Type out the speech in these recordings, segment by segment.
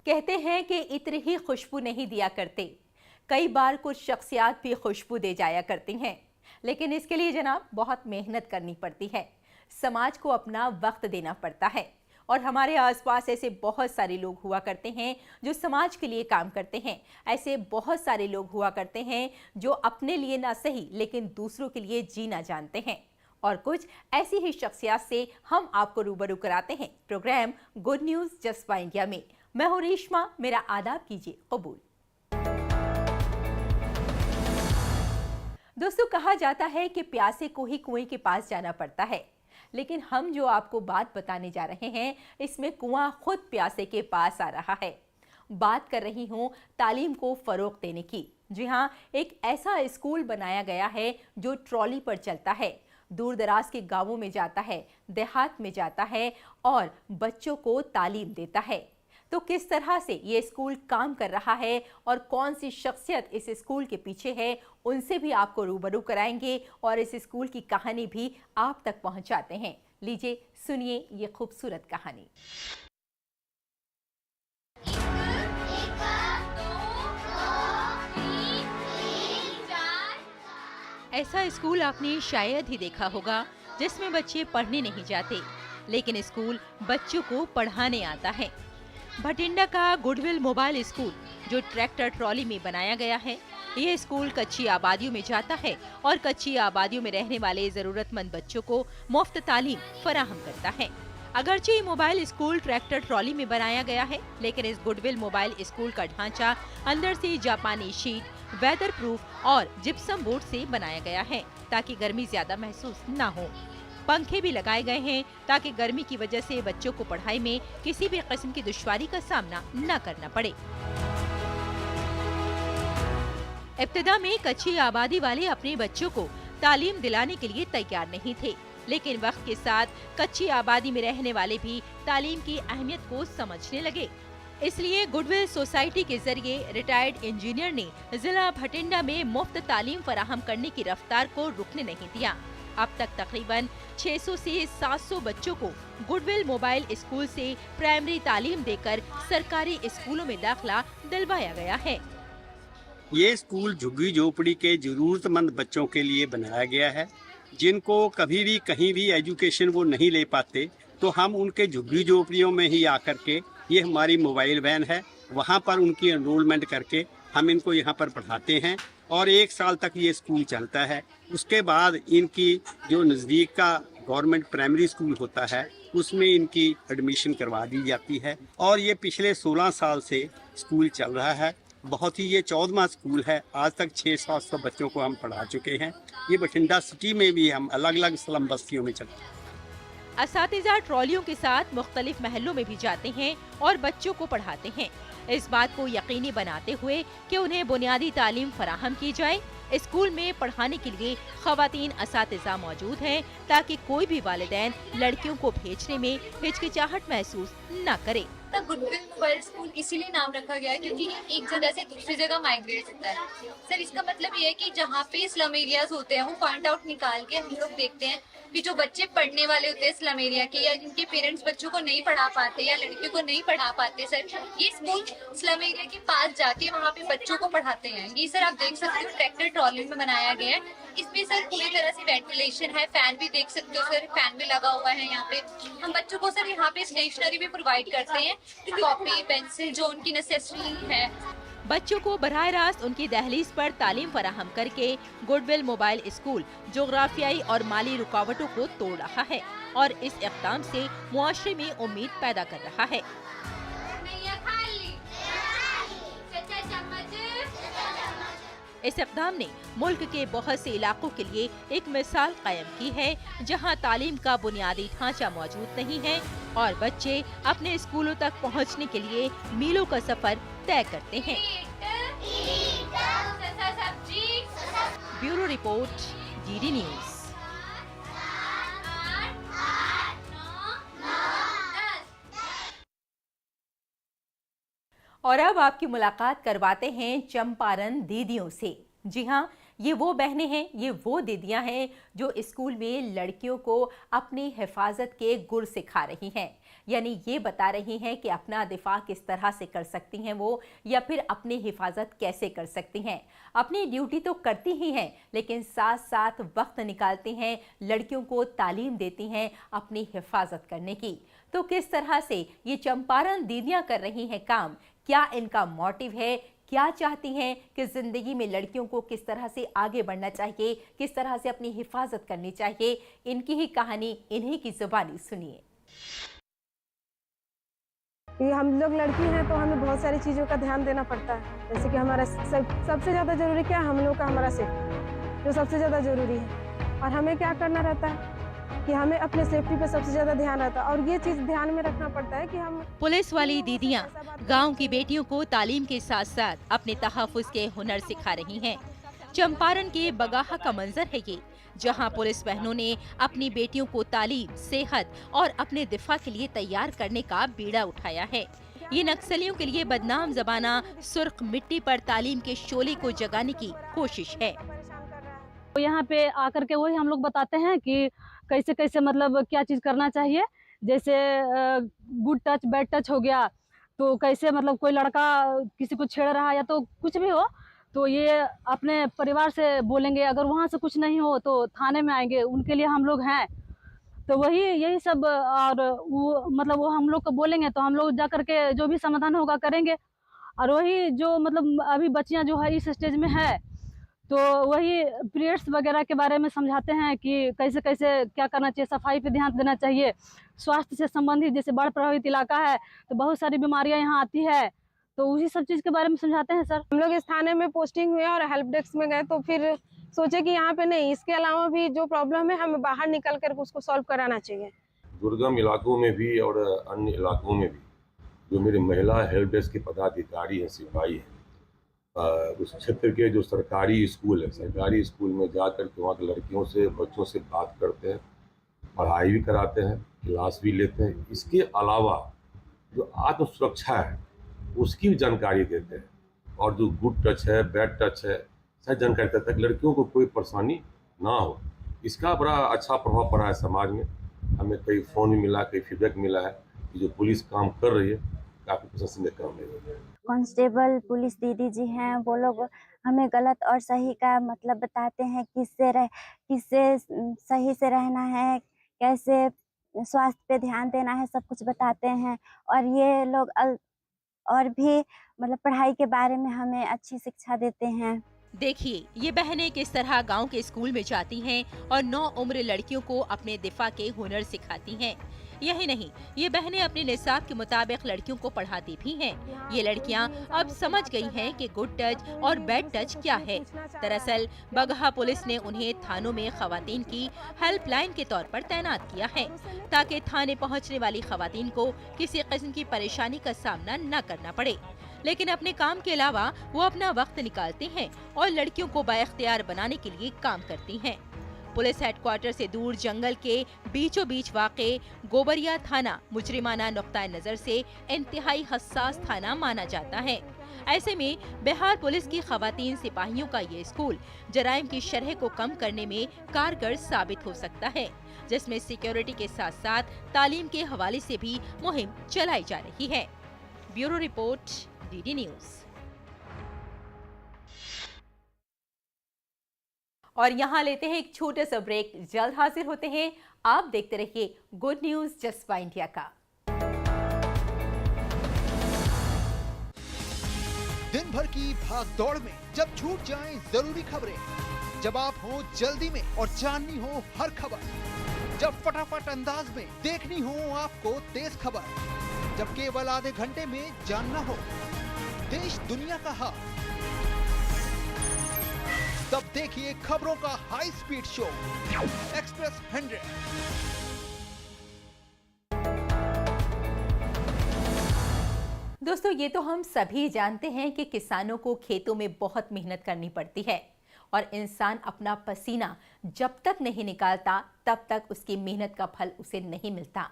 कहते हैं कि इत्र ही खुशबू नहीं दिया करते, कई बार कुछ शख्सियात भी खुशबू दे जाया करती हैं, लेकिन इसके लिए जनाब बहुत मेहनत करनी पड़ती है। समाज को अपना वक्त देना पड़ता है और हमारे आसपास ऐसे बहुत सारे लोग हुआ करते हैं जो समाज के लिए काम करते हैं। ऐसे बहुत सारे लोग हुआ करते हैं जो अपने लिए ना सही लेकिन दूसरों के लिए जीना जानते हैं। और कुछ ऐसी ही शख्सियत से हम आपको रूबरू कराते हैं प्रोग्राम गुड न्यूज जज्बा इंडिया में। मैं हूं रेशमा, मेरा आदाब कीजिए कबूल। दोस्तों, कहा जाता है कि प्यासे को ही कुएं के पास जाना पड़ता है, लेकिन हम जो आपको बात बताने जा रहे हैं इसमें कुआं खुद प्यासे के पास आ रहा है। बात कर रही हूं तालीम को फरोग देने की। जी हां, एक ऐसा स्कूल बनाया गया है जो ट्रॉली पर चलता है, दूर दराज के गांवों में जाता है, देहात में जाता है और बच्चों को तालीम देता है। तो किस तरह से ये स्कूल काम कर रहा है और कौन सी शख्सियत इस स्कूल के पीछे है, उनसे भी आपको रूबरू कराएंगे और इस स्कूल की कहानी भी आप तक पहुंचाते हैं। लीजिए सुनिए ये खूबसूरत कहानी। ऐसा स्कूल आपने शायद ही देखा होगा जिसमें बच्चे पढ़ने नहीं जाते, लेकिन स्कूल बच्चों को पढ़ाने आता है। भटिंडा का गुडविल मोबाइल स्कूल जो ट्रैक्टर ट्रॉली में बनाया गया है, ये स्कूल कच्ची आबादियों में जाता है और कच्ची आबादियों में रहने वाले जरूरतमंद बच्चों को मुफ्त तालीम फराहम करता है। अगरचे ये मोबाइल स्कूल ट्रैक्टर ट्रॉली में बनाया गया है, लेकिन इस गुडविल मोबाइल स्कूल का ढांचा अंदर से जापानी शीट, वेदर प्रूफ और जिप्सम बोर्ड से बनाया गया है ताकि गर्मी ज्यादा महसूस न हो। पंखे भी लगाए गए हैं ताकि गर्मी की वजह से बच्चों को पढ़ाई में किसी भी किस्म की दुश्वारी का सामना न करना पड़े। इब्तिदा में कच्ची आबादी वाले अपने बच्चों को तालीम दिलाने के लिए तैयार नहीं थे, लेकिन वक्त के साथ कच्ची आबादी में रहने वाले भी तालीम की अहमियत को समझने लगे। इसलिए गुडविल सोसाइटी के जरिए रिटायर्ड इंजीनियर ने जिला भटिंडा में मुफ्त तालीम फराहम करने की रफ्तार को रुकने नहीं दिया। अब तक तकरीबन 600 से 700 बच्चों को गुडविल मोबाइल स्कूल से प्राइमरी तालीम देकर सरकारी स्कूलों में दाखिला दिलवाया गया है। ये स्कूल झुग्गी झोपड़ी के जरूरतमंद बच्चों के लिए बनाया गया है, जिनको कभी भी कहीं भी एजुकेशन वो नहीं ले पाते, तो हम उनके झुग्गी झोपड़ियों में ही आकर के, ये हमारी मोबाइल वैन है, वहाँ पर उनकी एनरोलमेंट करके हम इनको यहाँ पर पढ़ाते हैं और 1 साल तक ये स्कूल चलता है। उसके बाद इनकी जो नज़दीक का गवर्नमेंट प्राइमरी स्कूल होता है उसमें इनकी एडमिशन करवा दी जाती है और ये पिछले 16 साल से स्कूल चल रहा है। बहुत ही ये 14वां स्कूल है। आज तक 600-700 बच्चों को हम पढ़ा चुके हैं। ये बठिंडा सिटी में भी हम अलग अलग स्लम बस्तियों में चलते हैं। असातिज़ा ट्रॉलियों के साथ मुख्तलिफ महलों में भी जाते हैं और बच्चों को पढ़ाते हैं, इस बात को यकीनी बनाते हुए कि उन्हें बुनियादी तालीम फराहम की जाए। स्कूल में पढ़ाने के लिए खवातीन असातिज़ा मौजूद हैं ताकि कोई भी वालिदैन लड़कियों को भेजने में हिचकिचाहट महसूस न करे। गुडविल मोबाइल स्कूल इसीलिए नाम रखा गया है क्योंकि ये एक जगह से दूसरी जगह माइग्रेट होता है। सर, इसका मतलब ये है कि जहाँ पे स्लम एरियाज होते हैं वो पॉइंट आउट निकाल के हम लोग देखते हैं कि जो बच्चे पढ़ने वाले होते हैं स्लम एरिया के, या जिनके पेरेंट्स बच्चों को नहीं पढ़ा पाते या लड़कियों को नहीं पढ़ा पाते, सर ये स्कूल स्लम एरिया के पास जाके वहाँ पे बच्चों को पढ़ाते हैं। ये सर आप देख सकते हो ट्रैक्टर ट्रॉली में बनाया गया है। इसमें सर पूरी तरह से वेंटिलेशन है, फैन भी देख सकते हो सर, फैन भी लगा हुआ है। यहाँ पे हम बच्चों को सर यहाँ पे स्टेशनरी भी प्रोवाइड करते हैं, कॉपी पेंसिल जो उनकी नेसेसरी है। बच्चों को बराह रास्त उनकी दहलीज पर तालीम फराहम करके गुडविल मोबाइल स्कूल जोग्राफियाई और माली रुकावटों को तोड़ रहा है और इस इक़दाम से मुआशरे में उम्मीद पैदा कर रहा है। इस इक़दाम ने मुल्क के बहुत से इलाकों के लिए एक मिसाल कायम की है जहां तालीम का बुनियादी ढांचा मौजूद नहीं है और बच्चे अपने स्कूलों तक पहुंचने के लिए मीलों का सफर तय करते हैं। Bureau report, DD news. और अब आपकी मुलाकात करवाते हैं चंपारण दीदियों से। जी हाँ, ये वो बहनें हैं, ये वो दीदियां हैं जो स्कूल में लड़कियों को अपनी हिफाजत के गुर सिखा रही हैं। यानी ये बता रही हैं कि अपना दिफा किस तरह से कर सकती हैं वो, या फिर अपनी हिफाजत कैसे कर सकती हैं। अपनी ड्यूटी तो करती ही हैं, लेकिन साथ साथ वक्त निकालती हैं, लड़कियों को तालीम देती हैं अपनी हिफाजत करने की। तो किस तरह से ये चंपारण दीदियां कर रही हैं काम, क्या इनका मोटिव है, क्या चाहती हैं कि ज़िंदगी में लड़कियों को किस तरह से आगे बढ़ना चाहिए, किस तरह से अपनी हिफाजत करनी चाहिए, इनकी ही कहानी इन्हीं की ज़ुबानी सुनिए। हम लोग लड़की हैं तो हमें बहुत सारी चीज़ों का ध्यान देना पड़ता है, जैसे कि हमारा सबसे ज़्यादा ज़रूरी क्या है, हम लोग का हमारा सेफ्टी जो सबसे ज़्यादा ज़रूरी है। और हमें क्या करना रहता है कि हमें अपने सेफ्टी पे सबसे ज़्यादा ध्यान रहता है, और ये चीज़ ध्यान में रखना पड़ता है कि हम पुलिस वाली दीदियां गांव की बेटियों को तालीम के साथ साथ अपने तहफ़्फ़ुज़ के हुनर सिखा रही हैं। चंपारण के बगाहा का मंजर है ये, जहां पुलिस बहनों ने अपनी बेटियों को तालीम, सेहत और अपने दिफा के लिए तैयार करने का बीड़ा उठाया है। ये नक्सलियों के लिए बदनाम ज़माना सुर्ख मिट्टी पर तालीम के शोले को जगाने की कोशिश है। तो यहाँ पे आकर के वही हम लोग बताते हैं कि कैसे कैसे मतलब क्या चीज़ करना चाहिए। जैसे गुड टच बैड टच हो गया, तो कैसे मतलब कोई लड़का किसी को छेड़ रहा है या तो कुछ भी हो, तो ये अपने परिवार से बोलेंगे, अगर वहाँ से कुछ नहीं हो तो थाने में आएंगे, उनके लिए हम लोग हैं। तो वही यही सब, और वो मतलब वो हम लोग को बोलेंगे तो हम लोग जा करके जो भी समाधान होगा करेंगे। और वही जो मतलब अभी बच्चियाँ जो है इस स्टेज में है, तो वही पीरियड्स वगैरह के बारे में समझाते हैं कि कैसे कैसे क्या करना चाहिए, सफाई पे ध्यान देना चाहिए, स्वास्थ्य से संबंधित, जैसे बाढ़ प्रभावित इलाका है तो बहुत सारी बीमारियां यहाँ आती है, तो उसी सब चीज़ के बारे में समझाते हैं सर। हम लोग इस थाने में पोस्टिंग हुए और हेल्प डेस्क में गए, तो फिर सोचे कि यहाँ पे नहीं, इसके अलावा भी जो प्रॉब्लम है हमें बाहर निकल कर उसको सॉल्व कराना चाहिए। दुर्गम इलाकों में भी और अन्य इलाकों में भी जो मेरे महिला हेल्प डेस्क के पदाधिकारी हैं, सिपाही हैं, उस क्षेत्र के जो सरकारी स्कूल है, सरकारी स्कूल में जाकर के वहाँ के लड़कियों से, बच्चों से बात करते हैं, पढ़ाई भी कराते हैं, क्लास भी लेते हैं। इसके अलावा जो आत्म सुरक्षा है उसकी भी जानकारी देते हैं, और जो गुड टच है, बैड टच है, सब जानकारी देते हैं, लड़कियों को कोई परेशानी ना हो। इसका बड़ा अच्छा प्रभाव पड़ा है समाज में। हमें कई फ़ोन भी मिला, कई फीडबैक मिला है कि जो पुलिस काम कर रही है काफ़ी प्रशंसनीय काम है। कांस्टेबल पुलिस दीदी जी हैं, वो लोग हमें गलत और सही का मतलब बताते हैं, किससे सही से रहना है, कैसे स्वास्थ्य पे ध्यान देना है, सब कुछ बताते हैं। और ये लोग और भी मतलब पढ़ाई के बारे में हमें अच्छी शिक्षा देते हैं। देखिए ये बहनें किस तरह गांव के स्कूल में जाती हैं और 9 उम्र लड़कियों को अपने दिफा के हुनर सिखाती हैं। यही नहीं, ये बहनें अपने निसाब के मुताबिक लड़कियों को पढ़ाती भी हैं। ये लड़कियां अब समझ गई हैं कि गुड टच और बैड टच क्या है। दरअसल बगहा पुलिस ने उन्हें थानों में खवातीन की हेल्पलाइन के तौर पर तैनात किया है, ताकि थाने पहुंचने वाली खवातीन को किसी किस्म की परेशानी का सामना न करना पड़े। लेकिन अपने काम के अलावा वो अपना वक्त निकालते हैं और लड़कियों को बाइख्तियार बनाने के लिए काम करती हैं। पुलिस हेडक्वार्टर से दूर जंगल के बीचों बीच वाक़े गोबरिया थाना मुजरिमाना नुक्ता नजर से इंतहाई हसास थाना माना जाता है। ऐसे में बिहार पुलिस की खवातीन सिपाहियों का ये स्कूल जराइम की शरह को कम करने में कारगर साबित हो सकता है, जिसमें सिक्योरिटी के साथ साथ तालीम के हवाले से भी मुहिम चलाई जा रही है। Bureau report, DD news. और यहाँ लेते हैं एक छोटा सा ब्रेक, जल्द हाजिर होते हैं। आप देखते रहिए गुड न्यूज जज्बा इंडिया का। दिन भर की भाग दौड़ में जब छूट जाएं जरूरी खबरें, जब आप हो जल्दी में और जाननी हो हर खबर, जब फटाफट अंदाज में देखनी हो आपको तेज खबर, जब केवल आधे घंटे में जानना हो देश दुनिया का हाल, तब देखिए खबरों का हाई स्पीड शो एक्सप्रेस 100। दोस्तों ये तो हम सभी जानते हैं कि किसानों को खेतों में बहुत मेहनत करनी पड़ती है और इंसान अपना पसीना जब तक नहीं निकालता तब तक उसकी मेहनत का फल उसे नहीं मिलता।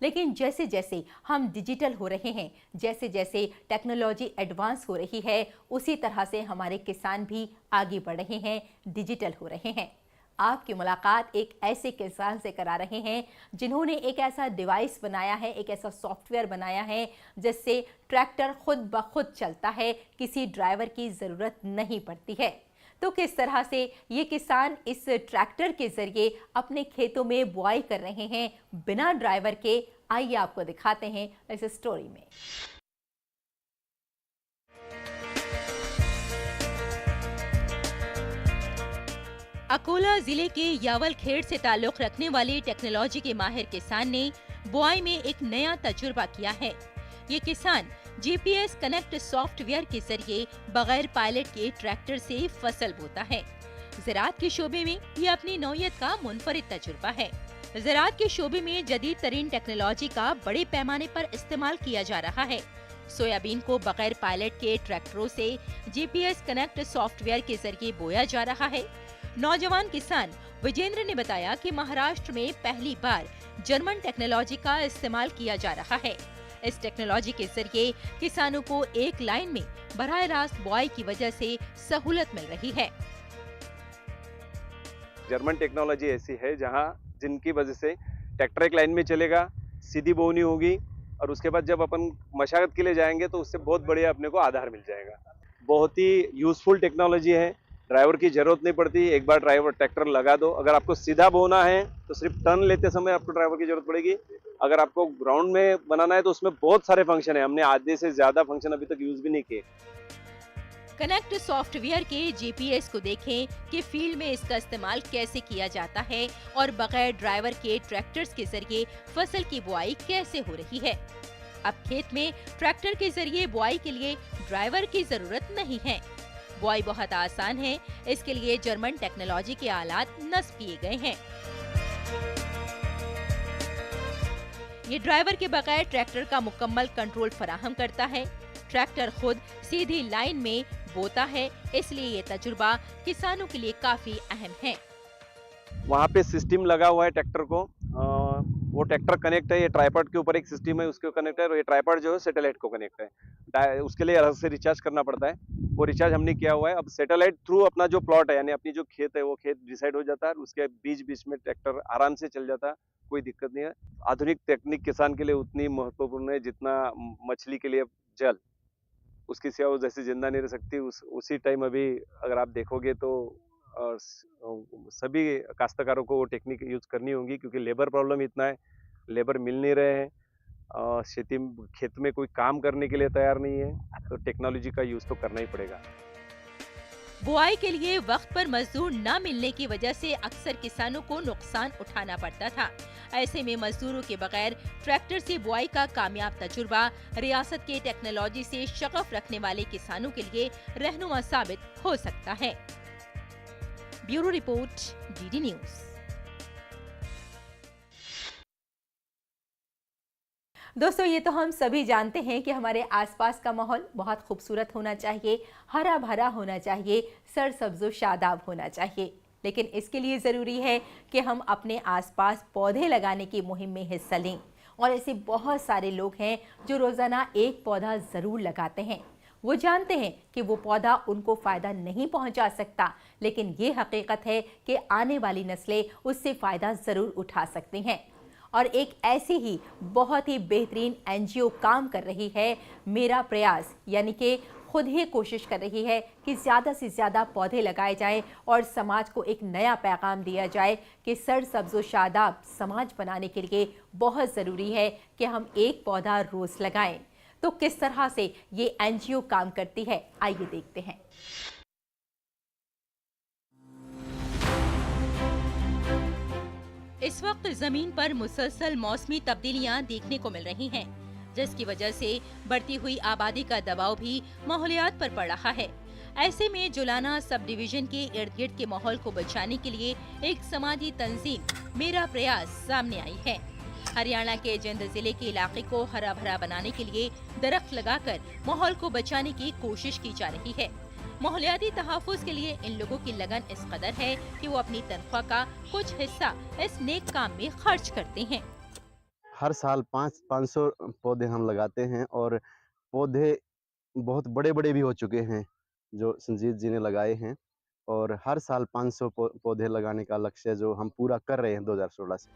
लेकिन जैसे जैसे हम डिजिटल हो रहे हैं, जैसे जैसे टेक्नोलॉजी एडवांस हो रही है, उसी तरह से हमारे किसान भी आगे बढ़ रहे हैं, डिजिटल हो रहे हैं। आपकी मुलाकात एक ऐसे किसान से करा रहे हैं जिन्होंने एक ऐसा डिवाइस बनाया है, एक ऐसा सॉफ्टवेयर बनाया है जिससे ट्रैक्टर खुद ब खुद चलता है, किसी ड्राइवर की ज़रूरत नहीं पड़ती है। तो किस तरह से ये किसान इस ट्रैक्टर के जरिए अपने खेतों में बुआई कर रहे हैं बिना ड्राइवर के, आइए आपको दिखाते हैं इस स्टोरी में। अकोला जिले के यावलखेड़ से ताल्लुक रखने वाले टेक्नोलॉजी के माहिर किसान ने बुआई में एक नया तजुर्बा किया है। ये किसान जीपीएस कनेक्ट सॉफ्टवेयर के जरिए बगैर पायलट के ट्रैक्टर से फसल बोता है। ज़राअत के शोबे में ये अपनी नौयत का मुनफरिद तजुर्बा है। ज़राअत के शोबे में जदीद तरीन टेक्नोलॉजी का बड़े पैमाने पर इस्तेमाल किया जा रहा है। सोयाबीन को बगैर पायलट के ट्रैक्टरों से जीपीएस कनेक्ट सॉफ्टवेयर के जरिए बोया जा रहा है। नौजवान किसान विजेंद्र ने बताया कि महाराष्ट्र में पहली बार जर्मन टेक्नोलॉजी का इस्तेमाल किया जा रहा है। इस टेक्नोलॉजी के जरिए किसानों को एक लाइन में बराह रास्त बुआई की वजह से सहूलत मिल रही है। जर्मन टेक्नोलॉजी ऐसी है जहां जिनकी वजह से ट्रैक्टर एक लाइन में चलेगा, सीधी बोनी होगी और उसके बाद जब अपन मशागत के लिए जाएंगे तो उससे बहुत बढ़िया अपने को आधार मिल जाएगा। बहुत ही यूजफुल टेक्नोलॉजी है, ड्राइवर की जरूरत नहीं पड़ती। एक बार ड्राइवर ट्रैक्टर लगा दो, अगर आपको सीधा बोना है तो सिर्फ टर्न लेते समय आपको ड्राइवर की जरूरत पड़ेगी। अगर आपको ग्राउंड में बनाना है तो उसमें बहुत सारे फंक्शन है, हमने आधे से ज्यादा फंक्शन अभी तक यूज भी नहीं किए। कनेक्ट सॉफ्टवेयर के जीपीएस को देखें कि फील्ड में इसका इस्तेमाल कैसे किया जाता है और बगैर ड्राइवर के ट्रैक्टर्स के जरिए फसल की बुआई कैसे हो रही है। अब खेत में ट्रैक्टर के जरिए बुआई के लिए ड्राइवर की जरूरत नहीं है। बुआई बहुत आसान है, इसके लिए जर्मन टेक्नोलॉजी के आलात नस्ब किए गए हैं। ये ड्राइवर के बगैर ट्रैक्टर का मुकम्मल कंट्रोल फराहम करता है। ट्रैक्टर खुद सीधी लाइन में बोता है, इसलिए ये तजुर्बा किसानों के लिए काफी अहम है। वहाँ पे सिस्टम लगा हुआ है ट्रैक्टर को, वो ट्रैक्टर कनेक्ट है, ये ट्राइपॉड के ऊपर एक सिस्टम है उसके कनेक्ट है और ये ट्राइपॉड जो है सैटेलाइट को कनेक्ट है। उसके लिए अलग से रिचार्ज करना पड़ता है, वो रिचार्ज हमने किया हुआ है। अब सैटेलाइट थ्रू अपना जो प्लॉट है यानी अपनी जो खेत है वो खेत डिसाइड हो जाता है, उसके बीच बीच में ट्रैक्टर आराम से चल जाता है, कोई दिक्कत नहीं है। आधुनिक तकनीक किसान के लिए उतनी महत्वपूर्ण है जितना मछली के लिए जल, उसकी सेवा वो जैसे जिंदा नहीं रह सकती। उसी टाइम अभी अगर आप देखोगे तो सभी काश्तकारों को वो टेक्निक यूज करनी होगी क्योंकि लेबर प्रॉब्लम इतना है, लेबर मिल नहीं रहे हैं, खेत में कोई काम करने के लिए तैयार नहीं है, तो टेक्नोलॉजी का यूज तो करना ही पड़ेगा। बुआई के लिए वक्त पर मजदूर न मिलने की वजह से अक्सर किसानों को नुकसान उठाना पड़ता था। ऐसे में मजदूरों के बगैर ट्रैक्टर से बुआई का कामयाब तजुर्बा रियासत के टेक्नोलॉजी से शगफ रखने वाले किसानों के लिए रहनुमा साबित हो सकता है। Bureau report, DD news. दोस्तों, ये तो हम सभी जानते हैं कि हमारे आसपास का माहौल बहुत खूबसूरत होना चाहिए, हरा भरा होना चाहिए, सरसब्ज़ो शादाब होना चाहिए, लेकिन इसके लिए ज़रूरी है कि हम अपने आसपास पौधे लगाने की मुहिम में हिस्सा लें। और ऐसे बहुत सारे लोग हैं जो रोज़ाना एक पौधा ज़रूर लगाते हैं। वो जानते हैं कि वो पौधा उनको फ़ायदा नहीं पहुंचा सकता, लेकिन ये हकीकत है कि आने वाली नस्लें उससे फ़ायदा ज़रूर उठा सकती हैं। और एक ऐसी ही बहुत ही बेहतरीन एनजीओ काम कर रही है, मेरा प्रयास, यानी कि खुद ही कोशिश कर रही है कि ज़्यादा से ज़्यादा पौधे लगाए जाएं और समाज को एक नया पैगाम दिया जाए कि सरसब्ज़ो शादाब समाज बनाने के लिए बहुत ज़रूरी है कि हम एक पौधा रोज़ लगाएं। तो किस तरह से ये एनजीओ काम करती है, आइए देखते हैं। इस वक्त जमीन पर मुसलसल मौसमी तब्दीलियां देखने को मिल रही हैं, जिसकी वजह से बढ़ती हुई आबादी का दबाव भी माहौलियात पर पड़ रहा है। ऐसे में जुलाना सब डिवीजन के इर्द गिर्द के माहौल को बचाने के लिए एक समाजी तंजीम मेरा प्रयास सामने आई है। हरियाणा के जिंद जिले के इलाके को हरा भरा बनाने के लिए दरख्त लगाकर माहौल को बचाने की कोशिश की जा रही है। माहौलियाती तहफ़्फ़ुज़ के लिए इन लोगों की लगन इस कदर है कि वो अपनी तनख्वाह का कुछ हिस्सा इस नेक काम में खर्च करते हैं। हर साल 500 पौधे हम लगाते हैं और पौधे बहुत बड़े बड़े भी हो चुके हैं जो संजीत जी ने लगाए हैं। और हर साल 500 पौधे लगाने का लक्ष्य जो हम पूरा कर रहे हैं 2016 से।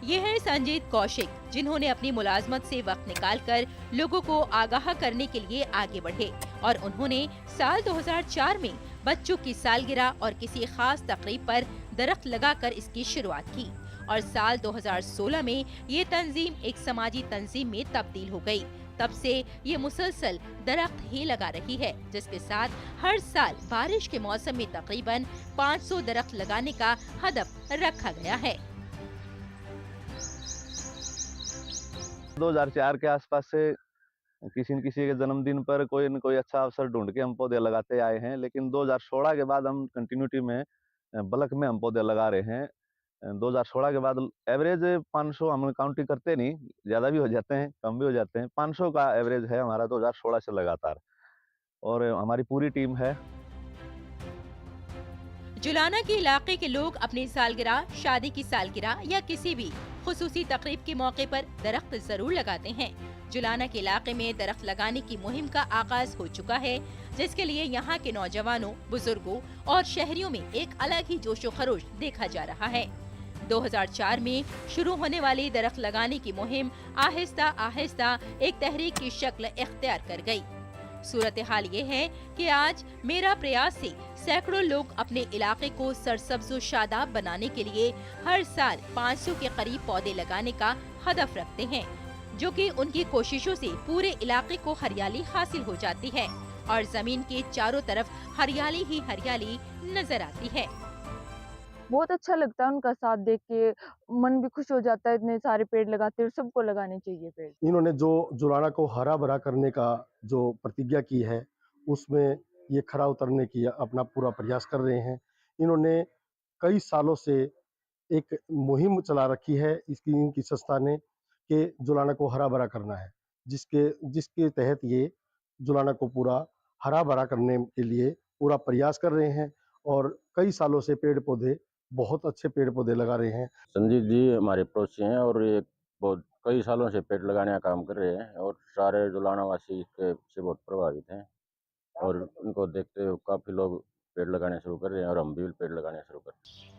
ये है संजीत कौशिक, जिन्होंने अपनी मुलाजमत से वक्त निकालकर लोगों को आगाह करने के लिए आगे बढ़े और उन्होंने साल 2004 में बच्चों की सालगिरह और किसी खास तकरीब पर दरख्त लगाकर इसकी शुरुआत की और साल 2016 में ये तंजीम एक समाजी तंजीम में तब्दील हो गई। तब से ये मुसलसल दरख्त ही लगा रही है, जिसके साथ हर साल बारिश के मौसम में तकरीबन 500 दरख्त लगाने का हदफ रखा गया है। 2004 के आसपास से किसी न किसी के जन्मदिन पर कोई न कोई अच्छा अवसर ढूंढ के हम पौधे लगाते आए हैं, लेकिन 2016 के बाद हम कंटिन्यूटी में बल्क में हम पौधे लगा रहे हैं। 2016 के बाद एवरेज 500 हम काउंटिंग करते नहीं, ज़्यादा भी हो जाते हैं, कम भी हो जाते हैं। 500 का एवरेज है हमारा 2016 से लगातार, और हमारी पूरी टीम है। जुलाना के इलाके के लोग अपनी सालगिरह, शादी की सालगिरह या किसी भी खुसूसी तकरीब के मौके पर दरख्त जरूर लगाते हैं। जुलाना के इलाके में दरख्त लगाने की मुहिम का आगाज हो चुका है, जिसके लिए यहाँ के नौजवानों, बुजुर्गों और शहरियों में एक अलग ही जोशो खरोश देखा जा रहा है। 2004 में शुरू होने वाली दरख्त लगाने की मुहिम आहिस्ता आहिस्ता एक तहरीक की शक्ल इख्तियार कर गई। सूरत हाल ये है कि आज मेरा प्रयास से सैकड़ों लोग अपने इलाके को सरसब्ज शादाब बनाने के लिए हर साल 500 के करीब पौधे लगाने का हदफ रखते हैं, जो कि उनकी कोशिशों से पूरे इलाके को हरियाली हासिल हो जाती है और जमीन के चारों तरफ हरियाली ही हरियाली नजर आती है। बहुत अच्छा लगता है उनका साथ देख के, मन भी खुश हो जाता है। इतने सारे पेड़ लगाते हैं, सबको लगाने चाहिए पेड़। इन्होंने जो जुलाना को हरा भरा करने का जो प्रतिज्ञा की है, उसमें ये खरा उतरने की अपना पूरा प्रयास कर रहे हैं। इन्होंने कई सालों से एक मुहिम चला रखी है इनकी संस्था ने कि जुलाना को हरा भरा करना है, जिसके तहत ये जुलाना को पूरा हरा भरा करने के लिए पूरा प्रयास कर रहे हैं और कई सालों से पेड़ पौधे, बहुत अच्छे पेड़ पौधे लगा रहे हैं। संजीत जी हमारे पड़ोसी हैं और ये बहुत कई सालों से पेड़ लगाने का काम कर रहे हैं और सारे जुलाना वासी इसके से बहुत प्रभावित हैं और उनको देखते हुए काफी लोग पेड़ लगाने शुरू कर रहे हैं और हम भी पेड़ लगाने शुरू कर रहे हैं।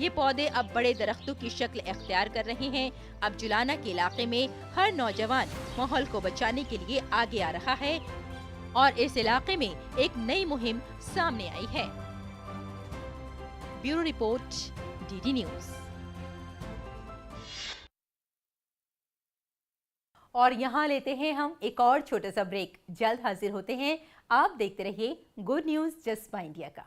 ये पौधे अब बड़े दरख्तों की शक्ल इख्तियार कर रहे हैं। अब जुलाना के इलाके में हर नौजवान माहौल को बचाने के लिए आगे आ रहा है और इस इलाके में एक नई मुहिम सामने आई है। Bureau report, DD news. और यहाँ लेते हैं हम एक और छोटा सा ब्रेक। जल्द हाजिर होते हैं। आप देखते रहिए गुड न्यूज जज्बा इंडिया का।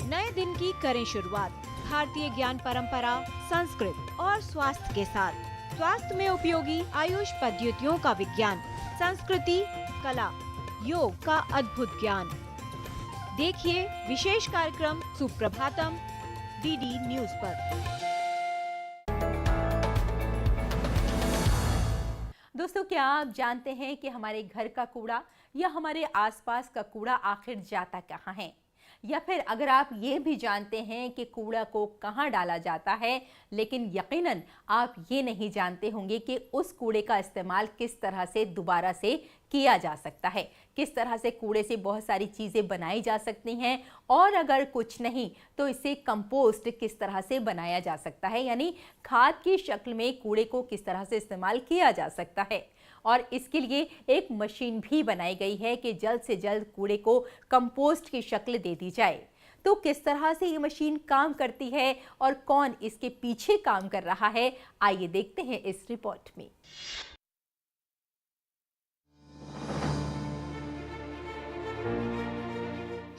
नए दिन की करें शुरुआत भारतीय ज्ञान परंपरा, संस्कृत और स्वास्थ्य के साथ। स्वास्थ्य में उपयोगी आयुष पद्धतियों का विज्ञान, संस्कृति, कला, योग का अद्भुत ज्ञान। देखिए विशेष कार्यक्रम सुप्रभातम डीडी न्यूज पर। दोस्तों, क्या आप जानते हैं कि हमारे घर का कूड़ा या हमारे आसपास का कूड़ा आखिर जाता कहाँ है? या फिर अगर आप ये भी जानते हैं कि कूड़ा को कहाँ डाला जाता है, लेकिन यकीनन आप ये नहीं जानते होंगे कि उस कूड़े का इस्तेमाल किस तरह से दोबारा से किया जा सकता है, किस तरह से कूड़े से बहुत सारी चीज़ें बनाई जा सकती हैं और अगर कुछ नहीं तो इसे कंपोस्ट किस तरह से बनाया जा सकता है, यानी खाद की शक्ल में कूड़े को किस तरह से इस्तेमाल किया जा सकता है। और इसके लिए एक मशीन भी बनाई गई है कि जल्द से जल्द कूड़े को कंपोस्ट की शक्ल दे दी जाए। तो किस तरह से ये मशीन काम करती है और कौन इसके पीछे काम कर रहा है, आइए देखते हैं इस रिपोर्ट में।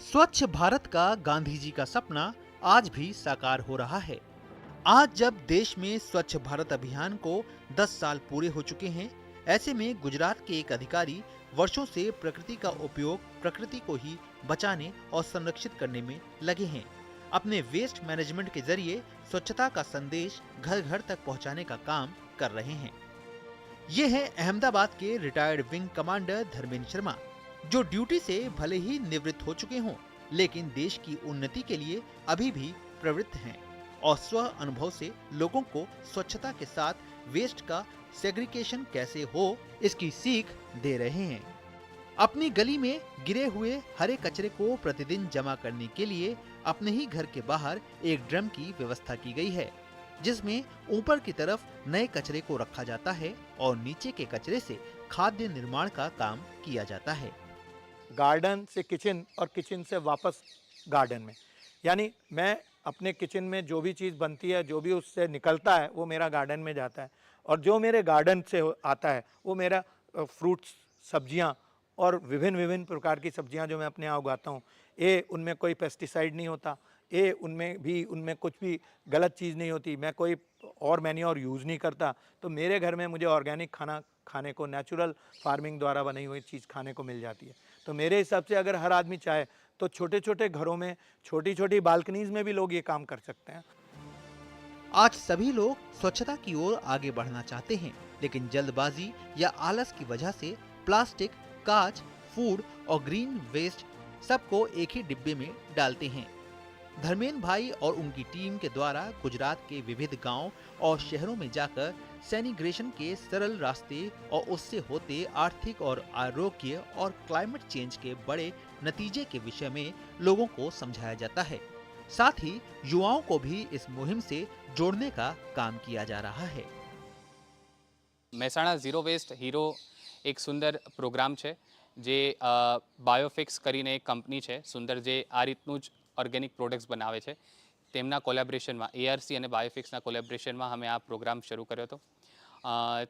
स्वच्छ भारत का गांधी जी का सपना आज भी साकार हो रहा है। आज जब देश में स्वच्छ भारत अभियान को 10 साल पूरे हो चुके हैं, ऐसे में गुजरात के एक अधिकारी वर्षों से प्रकृति का उपयोग, प्रकृति को ही बचाने और संरक्षित करने में लगे हैं। अपने वेस्ट मैनेजमेंट के जरिए स्वच्छता का संदेश घर घर तक पहुंचाने का काम कर रहे हैं। ये है अहमदाबाद के retired wing commander Dharmendra Sharma, जो ड्यूटी से भले ही निवृत्त हो चुके हों, लेकिन देश की उन्नति के लिए अभी भी प्रवृत्त हैं और स्व अनुभव से लोगों को स्वच्छता के साथ वेस्ट का सेग्रीगेशन कैसे हो, इसकी सीख दे रहे हैं। अपनी गली में गिरे हुए हरे कचरे को प्रतिदिन जमा करने के लिए अपने ही घर के बाहर एक ड्रम की व्यवस्था की गई है, जिसमें ऊपर की तरफ नए कचरे को रखा जाता है और नीचे के कचरे से खाद्य निर्माण का काम किया जाता है। गार्डन से किचन और किचन से वापस गार्डन में, यानी मैं अपने किचन में जो भी चीज़ बनती है, जो भी उससे निकलता है, वो मेरा गार्डन में जाता है, और जो मेरे गार्डन से आता है वो मेरा फ्रूट्स, सब्जियां और विभिन्न विभिन्न प्रकार की सब्जियां जो मैं अपने यहाँ उगाता हूँ, ये उनमें कोई पेस्टिसाइड नहीं होता, ये उनमें कुछ भी गलत चीज़ नहीं होती, मैं कोई और मैन्योर यूज़ नहीं करता। तो मेरे घर में मुझे ऑर्गेनिक खाना खाने को, नेचुरल फार्मिंग द्वारा बनी हुई चीज़ खाने को मिल जाती है। तो मेरे हिसाब से अगर हर आदमी चाहे तो छोटे छोटे घरों में, छोटी छोटी बालकनीज में भी लोग ये काम कर सकते हैं। आज सभी लोग स्वच्छता की ओर आगे बढ़ना चाहते हैं, लेकिन जल्दबाजी या आलस की वजह से प्लास्टिक, कांच, फूड और ग्रीन वेस्ट सबको एक ही डिब्बे में डालते हैं। धर्मेंद्र भाई और उनकी टीम के द्वारा गुजरात के विविध गांव और शहरों में जाकर सैनिग्रेशन के सरल रास्ते और उससे होते आर्थिक और आरोग्य और क्लाइमेट चेंज के बड़े नतीजे के विषय में लोगों को समझाया जाता है। साथ ही युवाओं को भी इस मुहिम से जोड़ने का काम किया जा रहा है। મહેસાણા ઝીરો વેસ્ટ હીરો એક સુંદર પ્રોગ્રામ છે, જે બાયોફિક્સ કરીને એક કંપની છે સુંદર, જે આ રીતનું જ ઓર્ગેનિક પ્રોડક્ટ્સ બનાવે છે. તેમના કોલેબરેશનમાં, ARC અને બાયોફિક્સના કોલેબરેશનમાં અમે આ પ્રોગ્રામ શરૂ કર્યો હતો.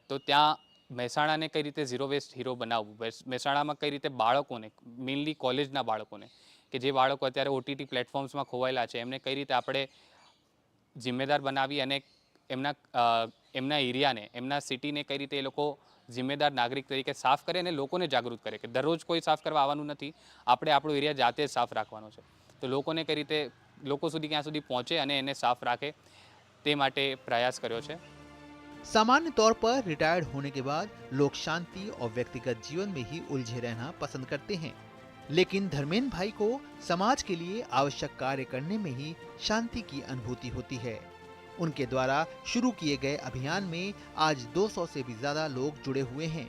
તો ત્યાં મહેસાણાને કઈ રીતે ઝીરો વેસ્ટ હીરો બનાવવું, મહેસાણામાં કઈ રીતે બાળકોને, મેઇનલી કોલેજના બાળકોને, કે જે બાળકો અત્યારે OTT પ્લેટફોર્મ્સમાં ખોવાયેલા છે, એમને કઈ રીતે આપણે જિમ્મેદાર બનાવી અને એમના એરિયાને, એમના સિટીને કઈ રીતે એ લોકો જિમ્મેદાર નાગરિક તરીકે સાફ કરે અને લોકોને જાગૃત કરે કે દરરોજ કોઈ સાફ કરવા આવવાનું નથી, આપણે આપણો એરિયા જાતે જ સાફ રાખવાનો છે. તો લોકોને કઈ રીતે, લોકો સુધી ક્યાં સુધી પહોંચે અને એને સાફ રાખે, તે માટે પ્રયાસ કર્યો છે. सामान्य तौर पर रिटायर्ड होने के बाद लोग शांति और व्यक्तिगत जीवन में ही उलझे रहना पसंद करते हैं, लेकिन धर्मेंद्र भाई को समाज के लिए आवश्यक कार्य करने में ही शांति की अनुभूति होती है। उनके द्वारा शुरू किए गए अभियान में आज 200 से भी ज्यादा लोग जुड़े हुए हैं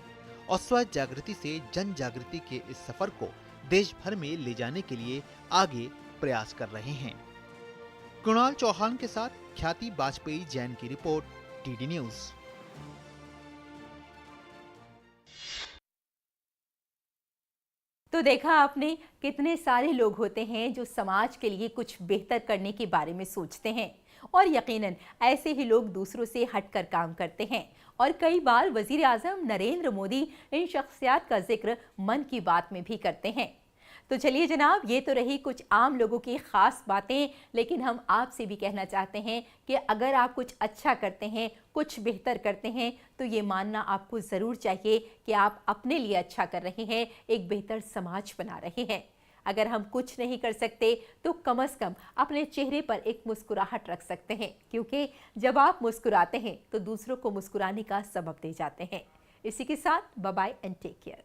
और स्वच्छ जागृति से जन जागृति के इस सफर को देश भर में ले जाने के लिए आगे प्रयास कर रहे हैं। कुणाल चौहान के साथ ख्याति वाजपेयी जैन की रिपोर्ट, TD न्यूज। तो देखा आपने, कितने सारे लोग होते हैं जो समाज के लिए कुछ बेहतर करने के बारे में सोचते हैं, और यकीनन ऐसे ही लोग दूसरों से हटकर काम करते हैं। और कई बार वजीर आज़म नरेंद्र मोदी इन शख्सियात का जिक्र मन की बात में भी करते हैं। तो चलिए जनाब, ये तो रही कुछ आम लोगों की ख़ास बातें, लेकिन हम आपसे भी कहना चाहते हैं कि अगर आप कुछ अच्छा करते हैं, कुछ बेहतर करते हैं, तो ये मानना आपको ज़रूर चाहिए कि आप अपने लिए अच्छा कर रहे हैं, एक बेहतर समाज बना रहे हैं। अगर हम कुछ नहीं कर सकते तो कम से कम अपने चेहरे पर एक मुस्कुराहट रख सकते हैं, क्योंकि जब आप मुस्कुराते हैं तो दूसरों को मुस्कुराने का सबब दे जाते हैं। इसी के साथ bye bye and take care.